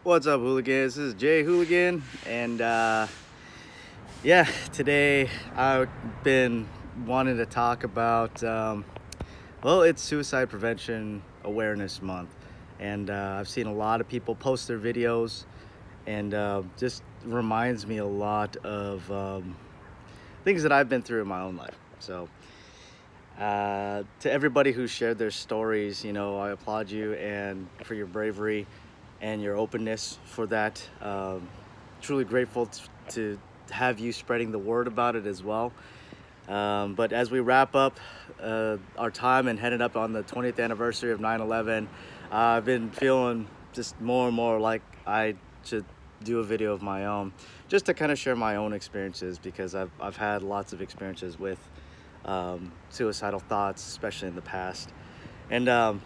What's up, hooligans? This is Jay Hooligan, and yeah, today I've been wanting to talk about well, it's Suicide Prevention Awareness Month, and I've seen a lot of people post their videos, and just reminds me a lot of things that I've been through in my own life. So, to everybody who shared their stories, I applaud you and for your bravery and your openness for that. Truly grateful to have you spreading the word about it as well. But as we wrap up our time and headed up on the 20th anniversary of 9/11, I've been feeling just more and more like I should do a video of my own, just to kind of share my own experiences, because I've had lots of experiences with suicidal thoughts, especially in the past. And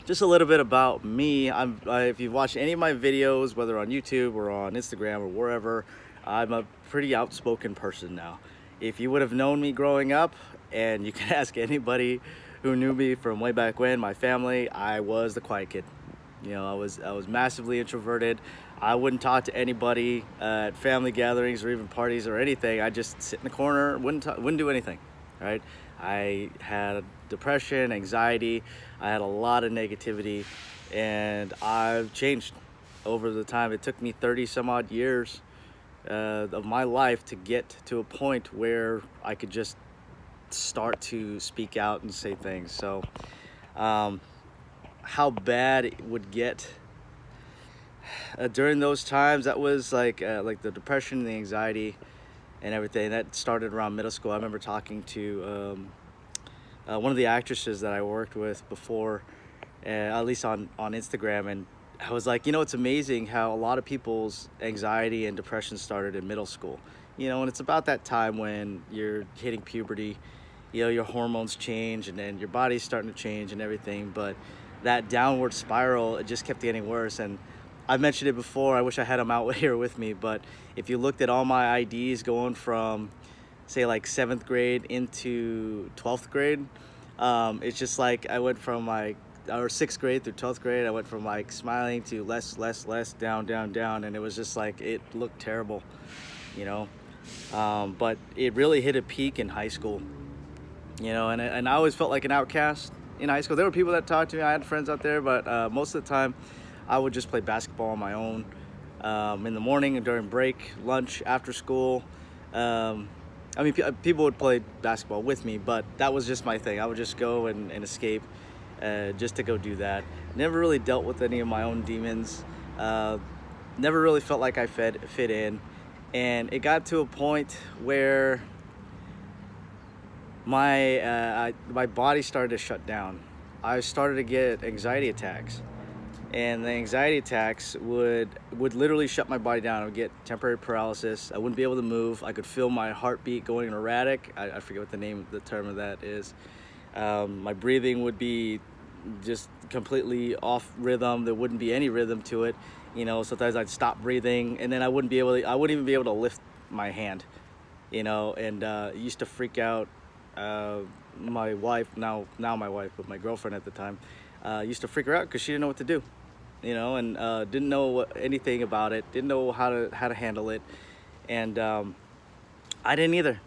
just a little bit about me. If you've watched any of my videos, whether on YouTube or on Instagram or wherever, I'm a pretty outspoken person now. If you would have known me growing up, and you can ask anybody who knew me from way back when, my family, I was the quiet kid. I was massively introverted. I wouldn't talk to anybody at family gatherings or even parties or anything. I just sit in the corner, wouldn't do anything, right? I had depression, anxiety. I had a lot of negativity, and I've changed over the time. It took me 30 some odd years of my life to get to a point where I could just start to speak out and say things. So how bad it would get during those times, that was like the depression, the anxiety, and everything that started around middle school. I remember talking to one of the actresses that I worked with before, at least on Instagram, and I was like, it's amazing how a lot of people's anxiety and depression started in middle school. And it's about that time when you're hitting puberty, your hormones change, and then your body's starting to change and everything, but that downward spiral, it just kept getting worse. And I've mentioned it before, I wish I had them out here with me, but if you looked at all my IDs going from, say, like 7th grade into 12th grade, it's just like I went from like, or 6th grade through 12th grade, I went from like smiling to less, down, and it was just like, it looked terrible, you know. But it really hit a peak in high school, and I always felt like an outcast in high school. There were people that talked to me, I had friends out there, but most of the time I would just play basketball on my own, in the morning and during break, lunch, after school. People would play basketball with me, but that was just my thing. I would just go and escape, just to go do that. Never really dealt with any of my own demons. Never really felt like I fit in. And it got to a point where my body started to shut down. I started to get anxiety attacks. And the anxiety attacks would literally shut my body down. I would get temporary paralysis. I wouldn't be able to move. I could feel my heartbeat going erratic. I forget what the term of that is. My breathing would be just completely off rhythm. There wouldn't be any rhythm to it. Sometimes I'd stop breathing, and then I wouldn't even be able to lift my hand. And it used to freak out my wife, now my wife, but my girlfriend at the time, used to freak her out because she didn't know what to do. And didn't know anything about it, didn't know how to handle it, and I didn't either,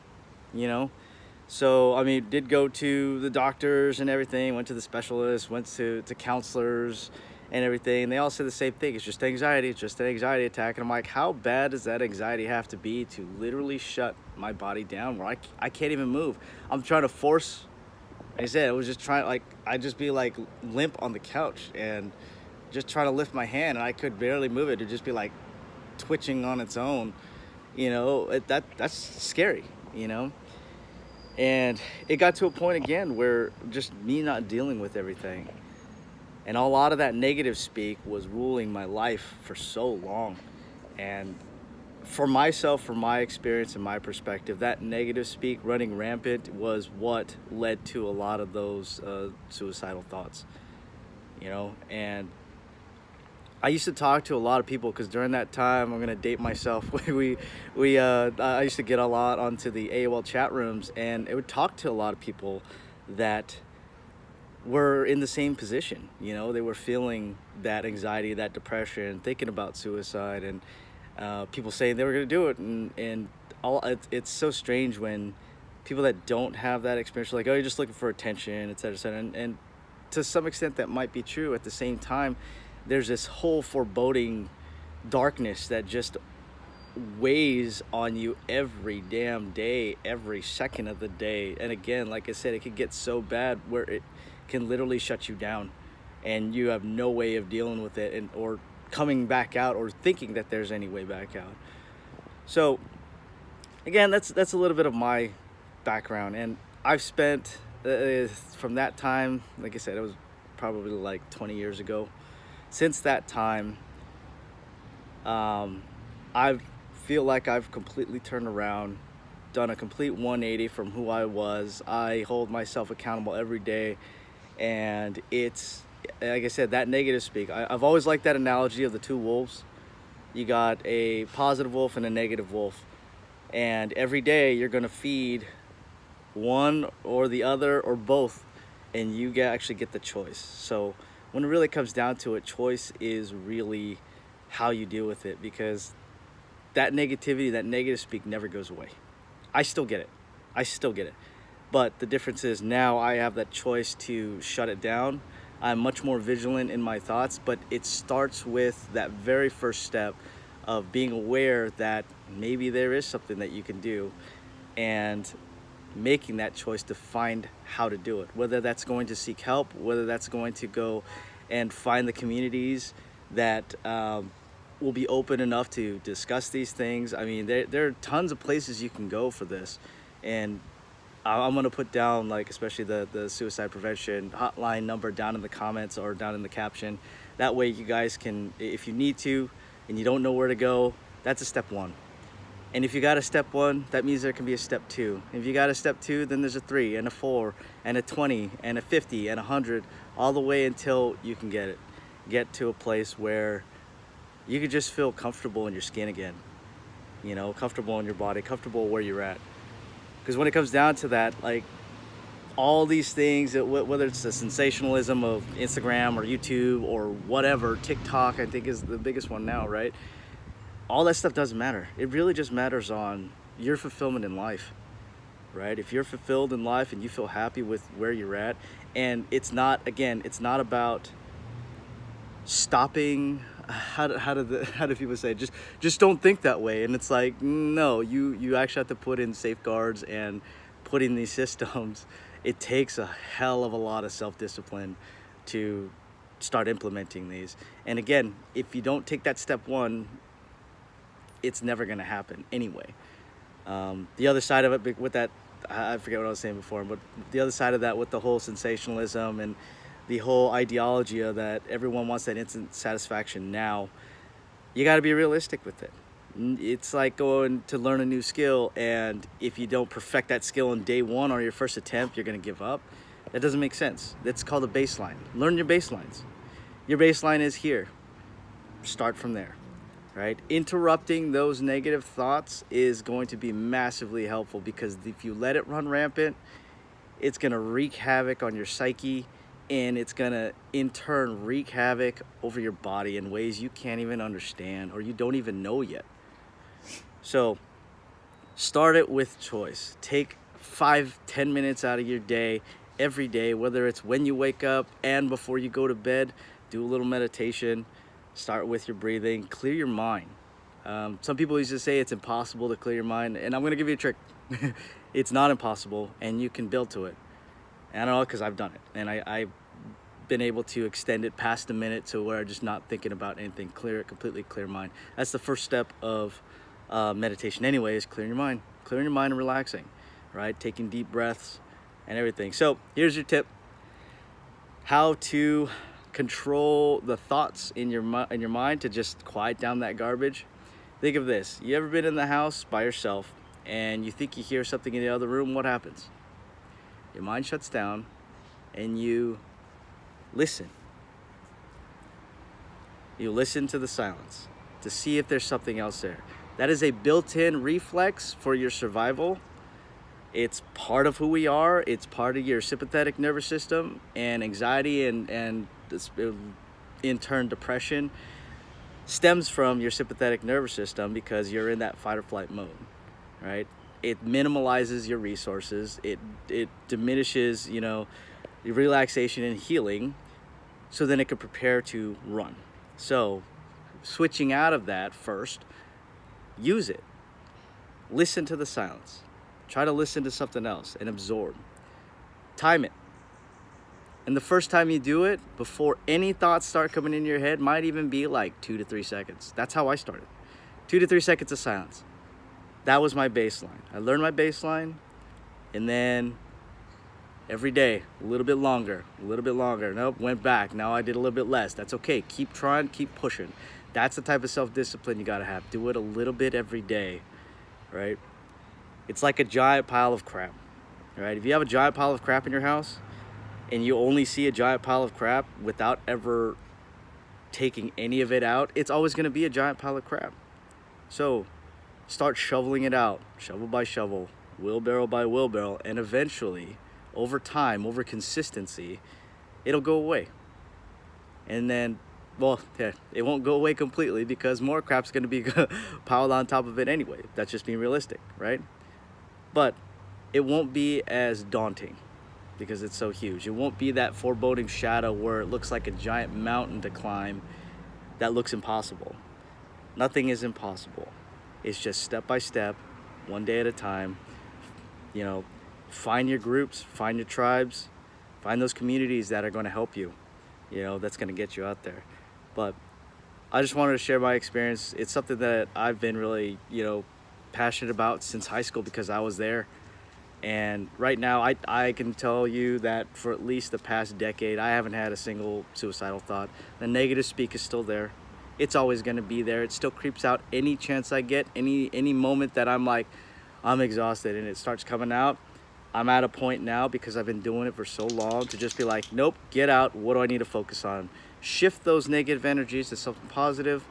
So did go to the doctors and everything, went to the specialists, went to counselors and everything, and they all said the same thing. It's just anxiety, it's just an anxiety attack. And I'm like, how bad does that anxiety have to be to literally shut my body down where I can't even move? I'm trying to force, like I said, I was just trying, I'd just be like limp on the couch and just try to lift my hand, and I could barely move it. It'd just be like twitching on its own. That's scary, and it got to a point again where just me not dealing with everything, and a lot of that negative speak was ruling my life for so long. And for myself, from my experience and my perspective, that negative speak running rampant was what led to a lot of those suicidal thoughts, and I used to talk to a lot of people, because during that time, I'm gonna date myself, I used to get a lot onto the AOL chat rooms, and it would talk to a lot of people that were in the same position. They were feeling that anxiety, that depression, thinking about suicide, and people saying they were going to do it. And it's so strange when people that don't have that experience are like, oh, you're just looking for attention, et cetera, et cetera. And to some extent, that might be true. At the same time, there's this whole foreboding darkness that just weighs on you every damn day, every second of the day. And again, like I said, it could get so bad where it can literally shut you down, and you have no way of dealing with it, and or coming back out, or thinking that there's any way back out. So again, that's a little bit of my background, and I've spent from that time, like I said, it was probably like 20 years ago. Since that time, I feel like I've completely turned around, done a complete 180 from who I was. I hold myself accountable every day, and it's, like I said, that negative speak. I've always liked that analogy of the two wolves. You got a positive wolf and a negative wolf, and every day you're going to feed one or the other or both, and you actually get the choice. So when it really comes down to it, choice is really how you deal with it, because that negativity, that negative speak never goes away. I still get it. But the difference is now I have that choice to shut it down. I'm much more vigilant in my thoughts, but it starts with that very first step of being aware that maybe there is something that you can do, and making that choice to find how to do it. Whether that's going to seek help, whether that's going to go and find the communities that will be open enough to discuss these things. I mean, there are tons of places you can go for this, and I'm going to put down, like, especially the suicide prevention hotline number down in the comments or down in the caption. That way you guys can, if you need to and you don't know where to go, that's a step one. And if you got a step one, that means there can be a step two. If you got a step two, then there's a 3 and a 4 and a 20 and a 50 and 100, all the way until you can get to a place where you can just feel comfortable in your skin again, comfortable in your body, comfortable where you're at. Because when it comes down to that, like, all these things, whether it's the sensationalism of Instagram or YouTube or whatever, TikTok, I think is the biggest one now, right? All that stuff doesn't matter. It really just matters on your fulfillment in life, right? If you're fulfilled in life and you feel happy with where you're at, and it's not about stopping. How do people say it? Just don't think that way. And it's like, no, you actually have to put in safeguards and put in these systems. It takes a hell of a lot of self-discipline to start implementing these. And again, if you don't take that step one, it's never going to happen anyway. The other side of it with that, I forget what I was saying before, but the other side of that with the whole sensationalism and the whole ideology of that everyone wants that instant satisfaction now, you got to be realistic with it. It's like going to learn a new skill, and if you don't perfect that skill on day one or your first attempt, you're going to give up. That doesn't make sense. That's called a baseline. Learn your baselines. Your baseline is here. Start from there, right? Interrupting those negative thoughts is going to be massively helpful, because if you let it run rampant, it's going to wreak havoc on your psyche, and it's going to in turn wreak havoc over your body in ways you can't even understand or you don't even know yet. So start it with choice. Take 5-10 minutes out of your day every day, whether it's when you wake up and before you go to bed. Do a little meditation. Start with your breathing. Clear your mind. Some people used to say it's impossible to clear your mind, and I'm going to give you a trick. It's not impossible, and you can build to it. And I know, because I've done it, and I've been able to extend it past a minute to where I'm just not thinking about anything. Completely clear mind. That's the first step of meditation anyway, is clearing your mind and relaxing, right? Taking deep breaths and everything. So here's your tip: how to control the thoughts in your mind to just quiet down that garbage. Think of this: you ever been in the house by yourself and you think you hear something in the other room? What happens? Your mind shuts down and you listen. You listen to the silence to see if there's something else there. That is a built-in reflex for your survival. It's part of who we are. It's part of your sympathetic nervous system, and anxiety and this, in turn depression stems from your sympathetic nervous system because you're in that fight or flight mode, right? It minimalizes your resources. It diminishes, you know, your relaxation and healing, so then it could prepare to run. So switching out of that first, use it. Listen to the silence. Try to listen to something else and absorb. Time it. And the first time you do it, before any thoughts start coming in your head, might even be like 2 to 3 seconds. That's how I started. 2 to 3 seconds of silence. That was my baseline. I learned my baseline, and then every day, a little bit longer, a little bit longer. Nope, went back. Now I did a little bit less. That's okay. Keep trying, keep pushing. That's the type of self-discipline you gotta have. Do it a little bit every day, right? It's like a giant pile of crap, right? If you have a giant pile of crap in your house and you only see a giant pile of crap without ever taking any of it out, it's always gonna be a giant pile of crap. So start shoveling it out, shovel by shovel, wheelbarrow by wheelbarrow, and eventually, over time, over consistency, it'll go away. And then, well, yeah, it won't go away completely because more crap's gonna be piled on top of it anyway. That's just being realistic, right? But it won't be as daunting because it's so huge. It won't be that foreboding shadow where it looks like a giant mountain to climb that looks impossible. Nothing is impossible. It's just step by step, one day at a time. You know, find your groups, find your tribes, find those communities that are going to help you, you know, that's going to get you out there. But I just wanted to share my experience. It's something that I've been really, you know, passionate about since high school because I was there. And right now I can tell you that for at least the past decade, I haven't had a single suicidal thought. The negative speak is still there. It's always going to be there. It still creeps out any chance I get, any moment that I'm like, I'm exhausted and it starts coming out. I'm at a point now because I've been doing it for so long to just be like, nope, get out. What do I need to focus on? Shift those negative energies to something positive.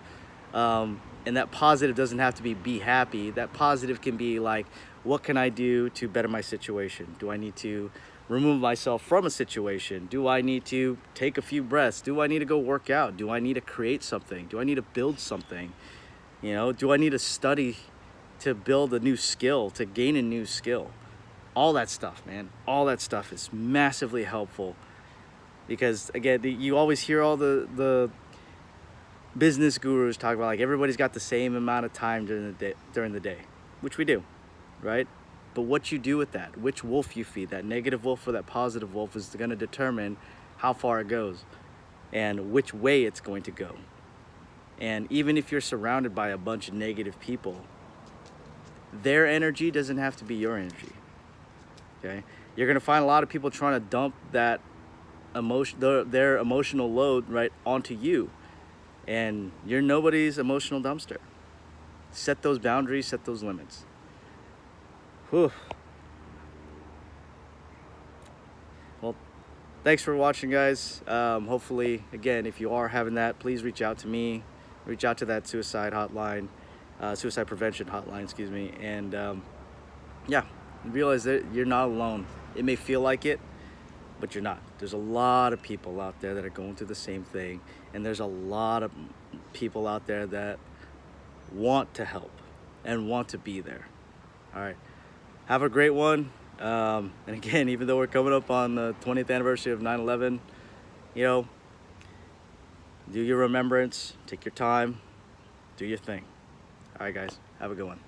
And that positive doesn't have to be happy. That positive can be like, what can I do to better my situation? Do I need to remove myself from a situation? Do I need to take a few breaths? Do I need to go work out? Do I need to create something? Do I need to build something? You know, do I need to study to build a new skill, to gain a new skill? All that stuff, man. All that stuff is massively helpful because, again, you always hear all the business gurus talk about like everybody's got the same amount of time during the day, which we do, right? But what you do with that, which wolf you feed, that negative wolf or that positive wolf, is going to determine how far it goes and which way it's going to go. And even if you're surrounded by a bunch of negative people, their energy doesn't have to be your energy. Okay? You're going to find a lot of people trying to dump that their emotional load right onto you. And you're nobody's emotional dumpster. Set those boundaries, set those limits. Whew. Well, thanks for watching, guys. Hopefully, again, if you are having that, please reach out to me. Reach out to that suicide hotline, suicide prevention hotline, excuse me. And yeah, realize that you're not alone. It may feel like it, but you're not. There's a lot of people out there that are going through the same thing, and there's a lot of people out there that want to help and want to be there. All right, have a great one. And again, even though we're coming up on the 20th anniversary of 9/11, you know, do your remembrance, take your time, do your thing. All right, guys, have a good one.